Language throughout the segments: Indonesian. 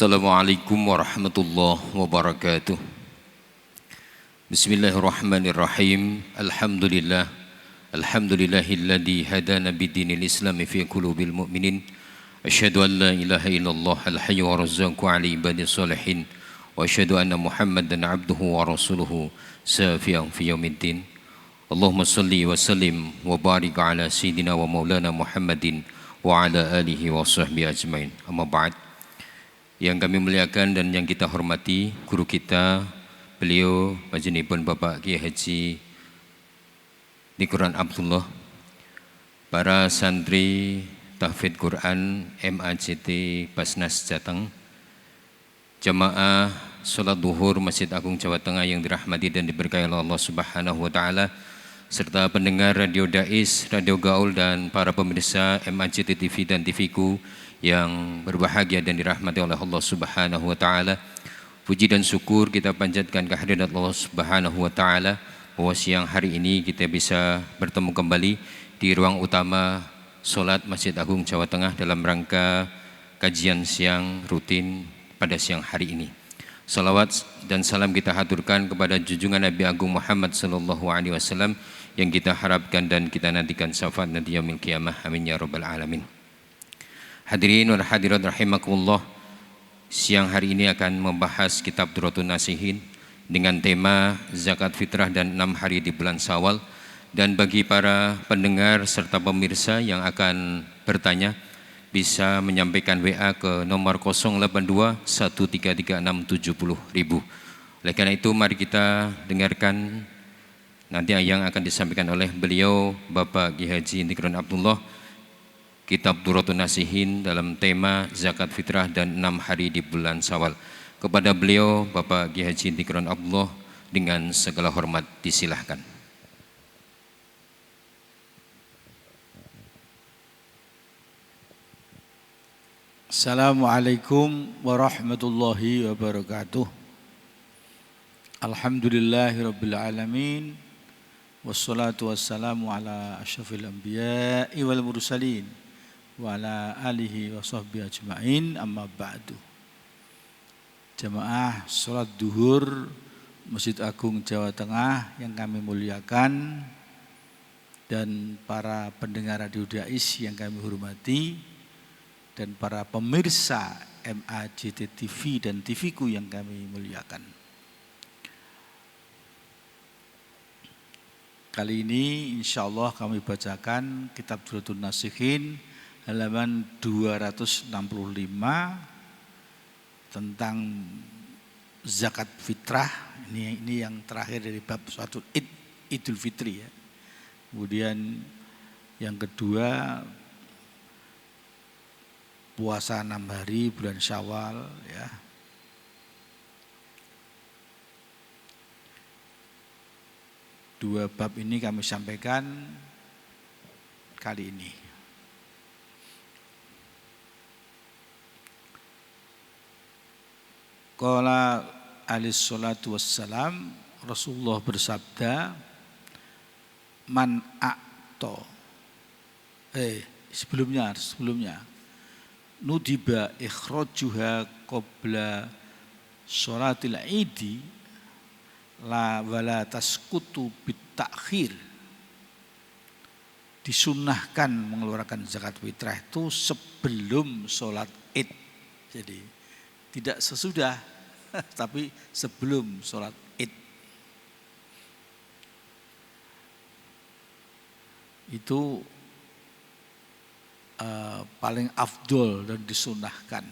Assalamualaikum warahmatullahi wabarakatuh. Bismillahirrahmanirrahim. Alhamdulillahilladzi hadana bidinil islami fi qulubil mu'minin. Asyhadu an la ilaha illallah al-hayyu wa razzaqu ala ibadis salihin. Wa asyhadu anna Muhammadan abduhu wa rasuluhu safiyan fi yaumiddin. Allahumma salli wa sallim wa barik ala sayyidina wa maulana Muhammadin wa ala alihi wa sahbihi ajmain. Amma ba'd. Yang kami muliakan dan yang kita hormati guru kita, beliau Majnipun Bapak Kiai Haji Nikuran Abdullah, para santri tahfidz Quran MAJT Basnas Jateng, jamaah sholat duhur Masjid Agung Jawa Tengah yang dirahmati dan diberkahi Allah Subhanahu wa Ta'ala, serta pendengar Radio Dais, Radio Gaul, dan para pemirsa MAJT TV dan TVku yang berbahagia dan dirahmati oleh Allah Subhanahu wa Ta'ala. Puji dan syukur kita panjatkan kehadirat Allah Subhanahu wa Ta'ala bahwa siang hari ini kita bisa bertemu kembali di ruang utama sholat Masjid Agung Jawa Tengah dalam rangka kajian siang rutin pada siang hari ini. Salawat dan salam kita haturkan kepada junjungan Nabi Agung Muhammad sallallahu alaihi wasallam yang kita harapkan dan kita nantikan syafaat nanti yaumil qiyamah. Amin ya rabbal alamin. Hadirin wal hadirat rahimakumullah, siang hari ini akan membahas kitab Durratun Nasihin dengan tema zakat fitrah dan 6 hari di bulan Syawal. Dan bagi para pendengar serta pemirsa yang akan bertanya bisa menyampaikan WA ke nomor 082 1336 70.000. Oleh karena itu mari kita dengarkan nanti yang akan disampaikan oleh beliau Bapak Kiai Haji Nikuran Abdullah, kitab Durratun Nasihin dalam tema zakat fitrah dan 6 hari di bulan Syawal. Kepada beliau Bapak Kiai Haji Nikuran Abdullah dengan segala hormat disilahkan. Assalamualaikum warahmatullahi wabarakatuh. Alhamdulillahirabbil alamin. Wassalatu wassalamu ala asyrafil anbiya'i wal mursalin wa ala alihi wa sahbihi ajma'in, amma ba'du. Jamaah sholat duhur Masjid Agung Jawa Tengah yang kami muliakan, dan para pendengar Radio Dais yang kami hormati, dan para pemirsa MAJT TV dan TVku yang kami muliakan. Kali ini insya Allah kami bacakan kitab Durratun Nasihin halaman 265 tentang zakat fitrah. Ini yang terakhir dari bab suatu Idul Fitri ya. Kemudian yang kedua puasa 6 hari bulan Syawal ya. Dua bab ini kami sampaikan kali ini. Qala alaihi salatu wassalam, Rasulullah bersabda, man a'to. Sebelumnya nudiba ikhrajuha qabla sholatil idi la wala tasqutu bitakhir. Disunnahkan mengeluarkan zakat fitrah itu sebelum sholat id. Jadi tidak sesudah tapi sebelum sholat id. Itu paling afdol dan disunnahkan.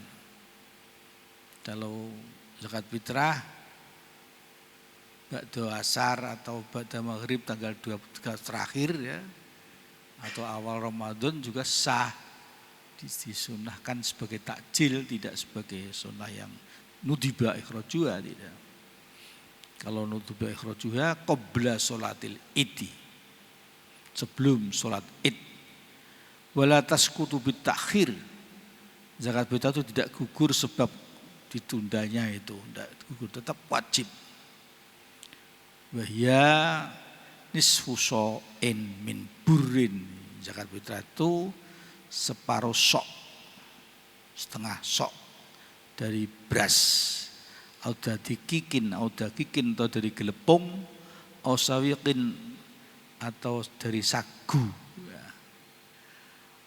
Kalau zakat fitrah ba'da asar atau ba'da maghrib tanggal 23 terakhir ya, atau awal Ramadan juga sah, disunahkan sebagai takjil, tidak sebagai sunnah yang nudiba ikhrajuha, tidak. Kalau nudiba ikhrajuha qabla sholatil idi, sebelum sholat id. Wala tasqutu bitakhir, zakat fitrah itu tidak gugur sebab ditundanya, itu tidak gugur, tetap wajib. Wahya nisfu so'in min burrin, zakat fitrah itu separuh sok, setengah sok dari beras, au dari kikin atau dari gelepung, au sawiqin atau dari sagu, ya.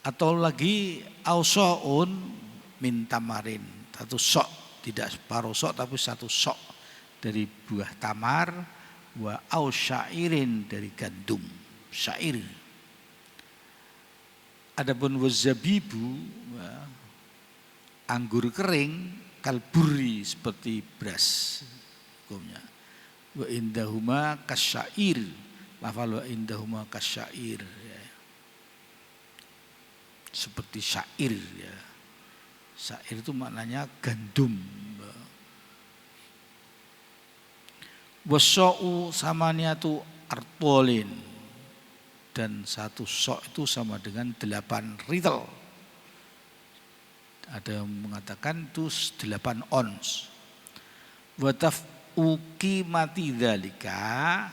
Atau lagi au so'un min tamarin, satu sok, tidak separuh sok tapi satu sok dari buah tamar, wa au syairin dari gandum, syair. Adapun wazabibu, anggur kering, kalburi seperti beras hukumnya. Wa indahuma kasyair, lafal wa indahuma kasyair, ya. Seperti syair, ya. Syair itu maknanya gandum. Waso'u samaniatu artolin, dan satu sok itu sama dengan 8 ritel. Ada yang mengatakan itu 8 ons. Wataf uki mati dzalika,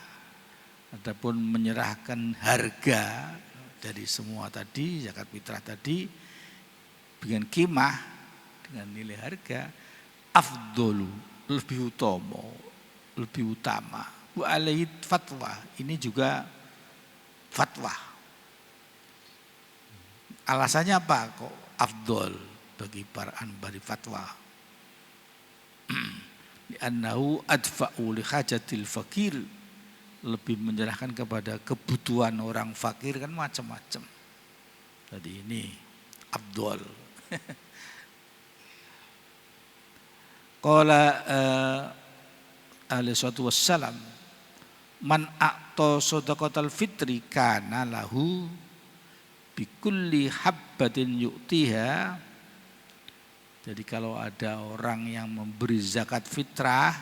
adapun menyerahkan harga dari semua tadi, zakat fitrah tadi dengan qimah, dengan nilai harga, afdolu, lebih utama. Wa alaihi fatwa, ini juga fatwa. Alasannya apa kok afdol bagi para anbari fatwa? Li'annahu adfa'u li hajatil fakir, lebih menyerahkan kepada kebutuhan orang fakir, kan macam-macam. Jadi ini afdol. Qala alaihi salatu wassalam, man a'ta shadaqatal fitri kana lahu bikulli habbatin yu'tiha. Jadi kalau ada orang yang memberi zakat fitrah,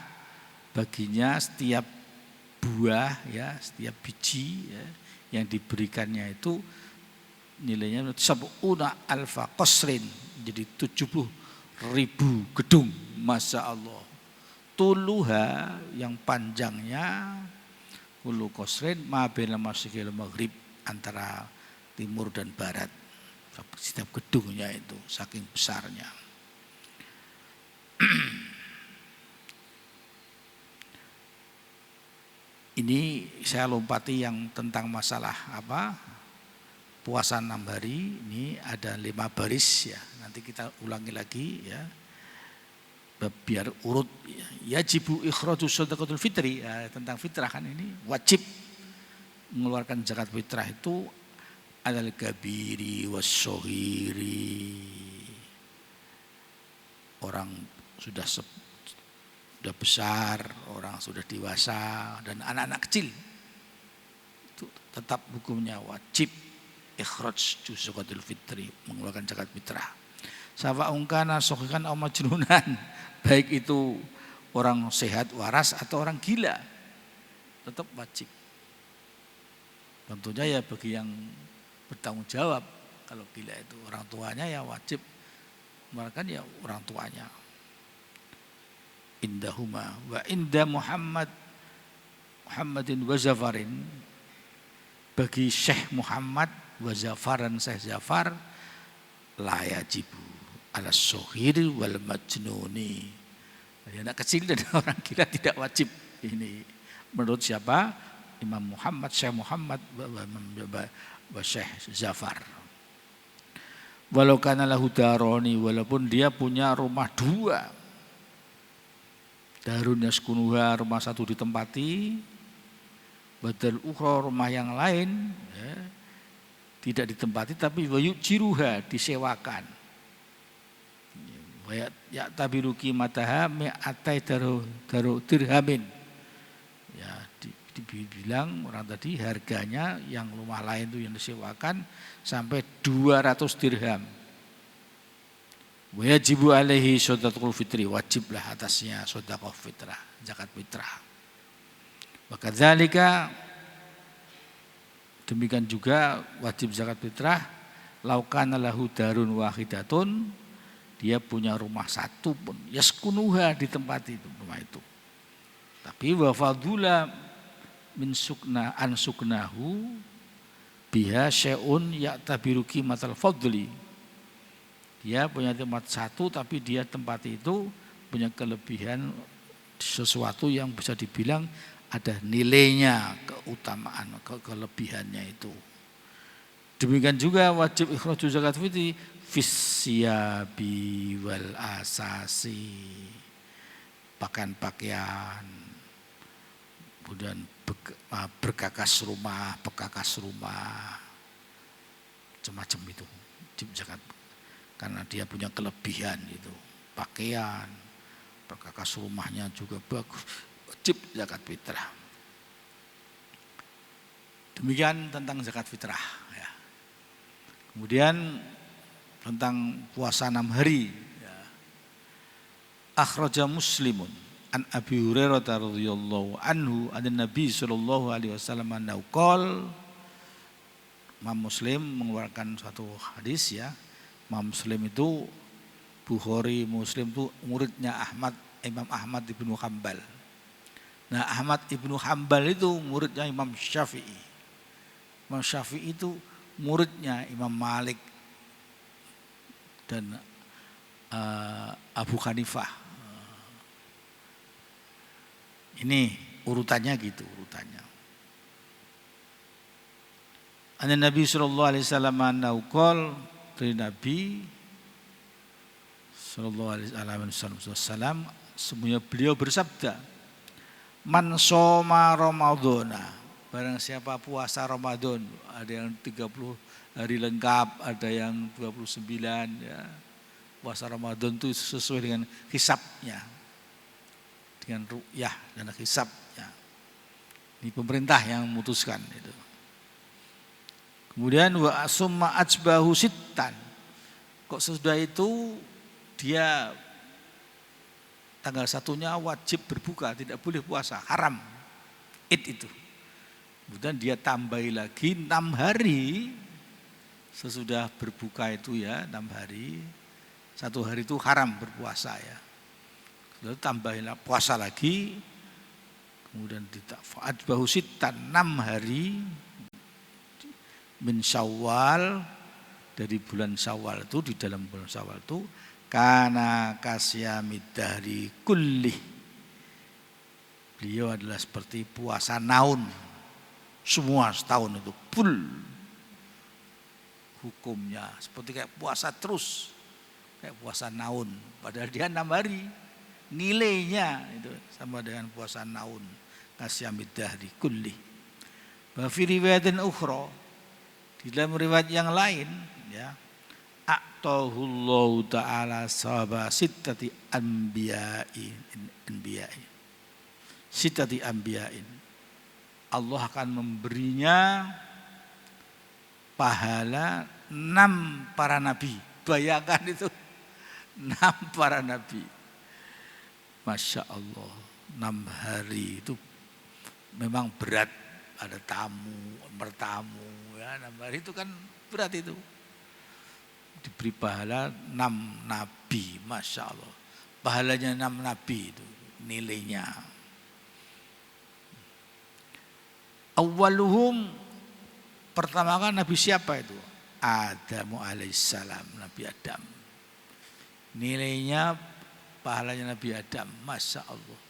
baginya setiap buah, ya, setiap biji, ya, yang diberikannya itu nilainya sab'una alfa qasrin, jadi 70.000 gedung, masya Allah. Tuluha, yang panjangnya, ulu qasrin ma baina masyriqil maghrib, antara timur dan barat. Setiap gedungnya itu saking besarnya. Ini saya lompati yang tentang masalah apa? Puasa 6 hari, ini ada 5 baris, ya. Nanti kita ulangi lagi, ya. Biar urut, ya. Yajibu ikhraju shadaqatul fitri, ya, tentang fitrah kan ini wajib mengeluarkan zakat fitrah itu alal kabiri wassohiri, orang sudah besar, orang sudah dewasa, dan anak-anak kecil itu tetap hukumnya wajib ikhraj zakatul fitri, mengeluarkan zakat fitrah. Sawa'un kana shahihan aw majnunan, baik itu orang sehat waras atau orang gila, tetap wajib. Tentunya ya bagi yang bertanggung jawab, kalau gila itu orang tuanya ya wajib mengeluarkan, ya orang tuanya. Indahuma wa inda Muhammadin wa Zafarin, bagi Syekh Muhammad wa Zafaran, Syekh Zafar, la yajibu ala sohir wal majnuni, anak kecil dan orang gila tidak wajib. Ini menurut siapa? Imam Muhammad, Syekh Muhammad wa Syekh Zafar. Walau kana lahu daroni, walaupun dia punya rumah 2, darun yaskunuha, rumah 1 ditempati, badal ukhra, rumah yang lain, ya, tidak ditempati tapi wayujiruha, disewakan. Ya tabiru qimataha mi'atai daru dirhamin, ya, dibilang orang tadi harganya yang rumah lain itu yang disewakan sampai 200 dirham. Wajibu alaihi shadaqatul fitri, wajiblah atasnya shadaqah fitrah, zakat fitrah. Maka dzalika, demikian juga wajib zakat fitrah, laukana lahu darun wahidatun, dia punya rumah 1 pun, yaskunuha, ditempati itu rumah itu. Tapi wa fadula min sukna an suknahu biha syai'un ya'tabiru qimatal fadli, Dia punya tempat satu, tapi dia tempat itu punya kelebihan sesuatu yang bisa dibilang ada nilainya, keutamaan, kelebihannya itu. Demikian juga wajib ikhrajul zakat fitri fisyabi wal asasi, pakaian-pakaian, kemudian berkakas rumah, pekakas rumah, macam-macam itu wajib zakat. Karena dia punya kelebihan itu, pakaian, perkakas rumahnya juga bagus, wajib zakat fitrah. Demikian tentang zakat fitrah. Ya. Kemudian tentang puasa 6 hari. Ya. Akhraja Muslimun an Abi Hurairah radhiyallahu anhu an Nabi sallallahu alaihi wasallam annahu qala. Imam Muslim mengeluarkan satu hadis ya. Imam Muslim itu Bukhari, Muslim itu muridnya Imam Ahmad ibnu Hanbal. Nah, Ahmad ibnu Hanbal itu muridnya Imam Syafi'i. Imam Syafi'i itu muridnya Imam Malik dan Abu Hanifah. Ini urutannya gitu, urutannya. An Nabi sallallahu alaihi wasallam annahu qala, dari Nabi sallallahu alaihi wasallam semuanya beliau bersabda, man shoma ramadhana, barang siapa puasa Ramadan, ada yang 30 hari lengkap, ada yang 29 ya. Puasa Ramadan itu sesuai dengan hisabnya, dengan ru'yah dan hisabnya. Ini pemerintah yang memutuskan itu. Kemudian wa summa ajbahu sittan. Kok sesudah itu dia tanggal 1-nya wajib berbuka, tidak boleh puasa, haram. Itu. Kemudian dia tambahi lagi 6 hari sesudah berbuka itu ya, 6 hari. 1 hari itu haram berpuasa ya. Lalu tambahilah puasa lagi. Kemudian ajbahu sittan 6 hari min Syawal, dari bulan Syawal itu, di dalam bulan Syawal itu kana kasyamid dahri kulli, beliau adalah seperti puasa naun semua setahun itu full hukumnya, seperti kayak puasa terus, kayak puasa naun, padahal dia 6 hari, nilainya itu sama dengan puasa naun, kasyamid dahri kulli. Wa fi riwayatin ukhra, di dalam riwayat yang lain ya, a'tahullahu ta'ala sahaba sittati anbiya'in, sittati anbiya'in, Allah akan memberinya pahala 6 para nabi. Bayangkan itu 6 para nabi. Masya Allah, 6 hari itu memang berat, ada bertamu ya, 6 hari itu kan berat itu. Diberi pahala 6 nabi, Masya Allah. Pahalanya 6 nabi itu nilainya. Awwaluhum, pertama kan nabi siapa itu? Adamu alaihissalam, Nabi Adam. Nilainya pahalanya Nabi Adam, Masya Allah.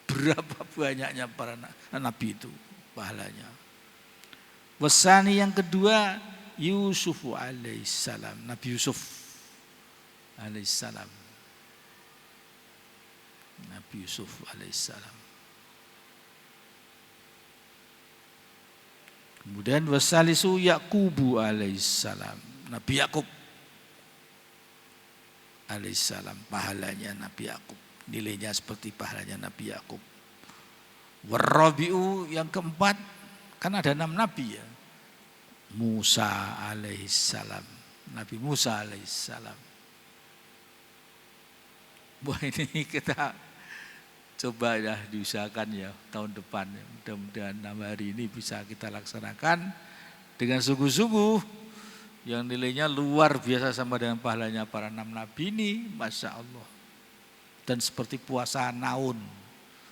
Berapa banyaknya para nabi itu pahalanya. Wasani yang kedua Yusuf alaihissalam, Nabi Yusuf alaihissalam, Nabi Yusuf alaihissalam. Kemudian wasalisu Yaqubu alaihissalam, Nabi Yakub alaihissalam, pahalanya Nabi Yakub, nilainya seperti pahalanya Nabi Yakub. Warabi'u yang keempat, kan ada 6 nabi ya, Musa alaihissalam, Nabi Musa alaihissalam. Wah, ini kita coba ya diusahakan ya tahun depan ya. Mudah-mudahan 6 hari ini bisa kita laksanakan dengan sungguh-sungguh, yang nilainya luar biasa sama dengan pahalanya para 6 nabi ini, Masya Allah. Dan seperti puasa naun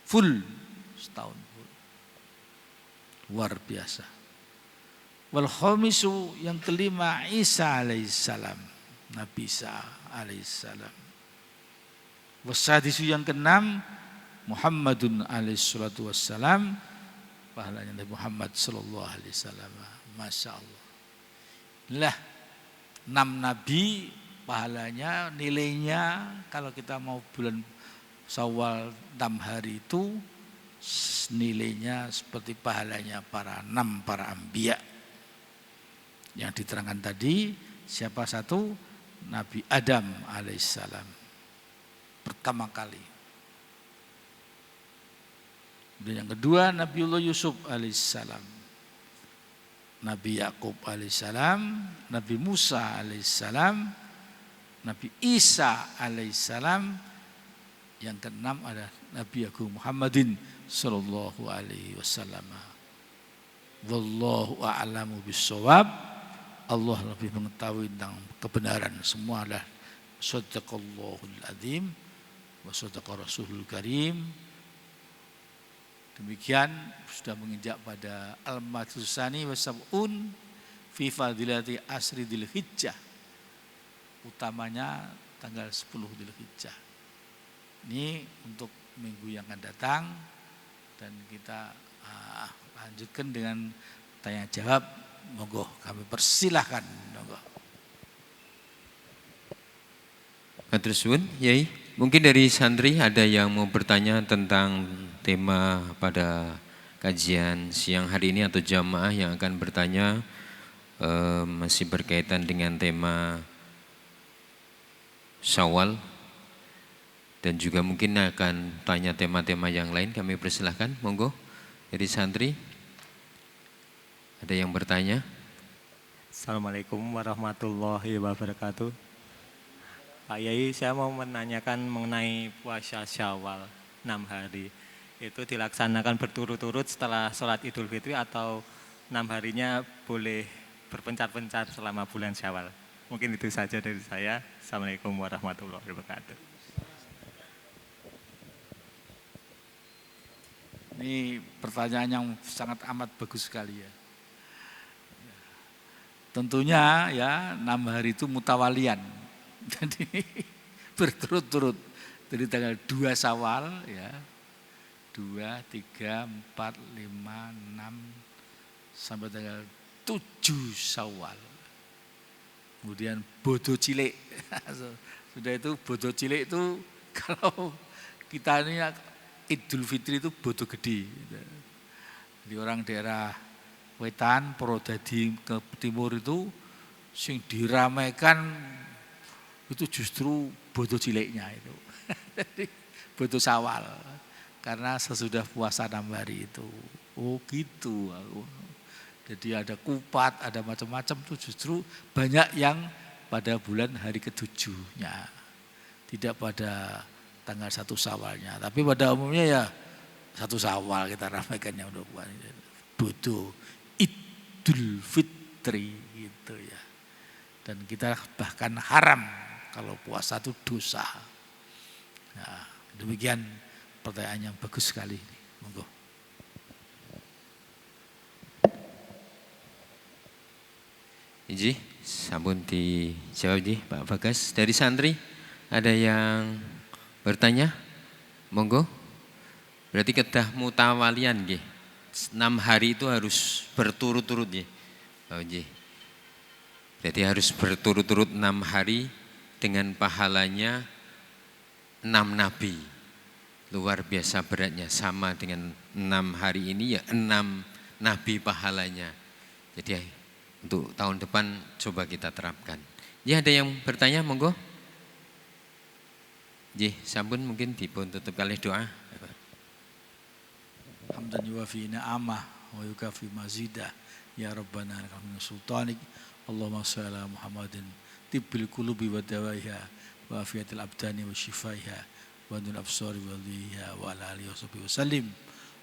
full setahun full, luar biasa. Wal khamisu yang kelima Isa alaihissalam, Nabi Isa alaihissalam. Wasadisu yang keenam, Muhammadun alaihissalatu wassalam, pahalanya Nabi Muhammad sallallahu alaihi wasallam. Masya Allah. Lah 6 nabi pahalanya, nilainya kalau kita mau bulan Syawal 6 hari itu nilainya seperti pahalanya para 6 para anbiya. Yang diterangkan tadi, siapa satu? Nabi Adam alaihissalam pertama kali. Dan yang kedua Nabiullah Yusuf alaihissalam, Nabi Yakub alaihissalam, Nabi Musa alaihissalam, Nabi Isa alaihissalam. Yang keenam adalah Nabi Agung Muhammadin sallallahu alaihi wasallam. Wallahu a'lamu bissawab. Allah lebih mengetahui tentang kebenaran. Semua adalah sadaqallahul azim wa sadaqa rasulul karim. Demikian sudah menginjak pada al-majlisani wa sab'un fi fadilati asri dzulhijjah. Utamanya tanggal 10 Dzulhijjah. Ini untuk minggu yang akan datang, dan kita lanjutkan dengan tanya jawab. Monggo kami persilahkan. Monggo. Matur suwun, Yai. Mungkin dari santri ada yang mau bertanya tentang tema pada kajian siang hari ini, atau jamaah yang akan bertanya masih berkaitan dengan tema Syawal, dan juga mungkin akan tanya tema-tema yang lain. Kami persilahkan, monggo dari santri ada yang bertanya. Assalamualaikum warahmatullahi wabarakatuh. Pak Yai, saya mau menanyakan mengenai puasa Syawal 6 hari. Itu dilaksanakan berturut-turut setelah sholat Idul Fitri, atau 6 harinya boleh berpencar-pencar selama bulan Syawal? Mungkin itu saja dari saya. Assalamualaikum warahmatullahi wabarakatuh. Ini pertanyaan yang sangat amat bagus sekali ya. Tentunya ya 6 hari itu mutawalian. Jadi berturut-turut dari tanggal 2 Syawal ya. 2, 3, 4, 5, 6 sampai tanggal 7 Syawal. Kemudian bodo cilik. Sudah itu bodo cilik itu kalau kita ini Idul Fitri itu bodo gede. Jadi orang daerah Wetan, Purwodadi ke timur itu sing diramaikan itu justru bodo ciliknya itu. Jadi bodo Syawal. Karena sesudah puasa 6 hari itu. Oh gitu. Jadi ada kupat, ada macam-macam itu justru banyak yang pada bulan hari ke-7-nya. Tidak pada tanggal 1 Syawalnya. Tapi pada umumnya ya 1 Syawal kita ramaikannya untuk bodo Idul Fitri gitu ya. Dan kita bahkan haram kalau puasa itu dosa. Nah, demikian pertanyaan yang bagus sekali ini. Monggo. Iji, sampun dijawab ji, Pak Bagas. Dari santri ada yang bertanya? Monggo. Berarti kedah mutawalian nggih. 6 hari itu harus berturut-turut nggih. Oh nggih. Berarti harus berturut-turut 6 hari dengan pahalanya 6 nabi. Luar biasa beratnya, sama dengan 6 hari ini ya 6 nabi pahalanya. Jadi untuk tahun depan coba kita terapkan. Ya ada yang bertanya, monggo. Nggih, sampun mungkin dipun tutup kalih doa. Hamdan yuwafi ni'amah wa yukafi mazidah. Ya Rabbana min sultanik. Allahumma shalli ala Muhammadin tibbil qulubi wa dawaiha wa afiyatil abdani wa shifaiha wa dun absari wa dhiha wa ala alihi wa sahbihi wa sallim.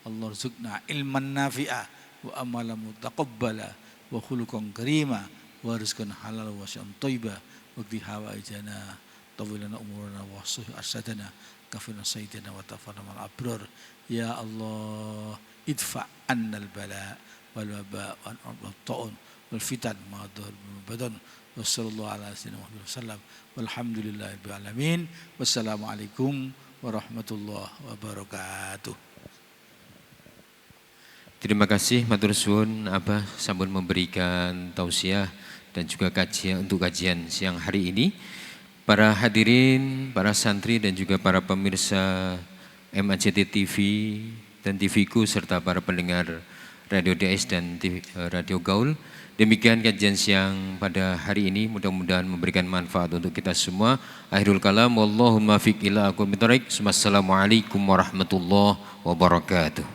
Allah rizukna ilman nafi'a wa amalan mutaqabbala wa khuluqan karima wa rizqan halal wa syai'an thayyiba wa qdi hawaijana tawilana umurana wa suhi arsadana kafina sayyidina wa tafana mal abrar. Ya Allah idfa annal bala wal waba wal ta'un wal fitan ma dhahar badan Walhamdulillahirabbil Wassalamualaikum warahmatullahi wabarakatuh. Terima kasih matur suwun Abah sampun memberikan tausiah dan juga kajian untuk kajian siang hari ini. Para hadirin, para santri dan juga para pemirsa MAJT TV dan TVku serta para pendengar Radio DS dan Radio Gaul. Demikian kajian siang pada hari ini, mudah-mudahan memberikan manfaat untuk kita semua. Akhirul kalam, wallahumma fiq ila aqwamit thoriq. Assalamualaikum warahmatullahi wabarakatuh.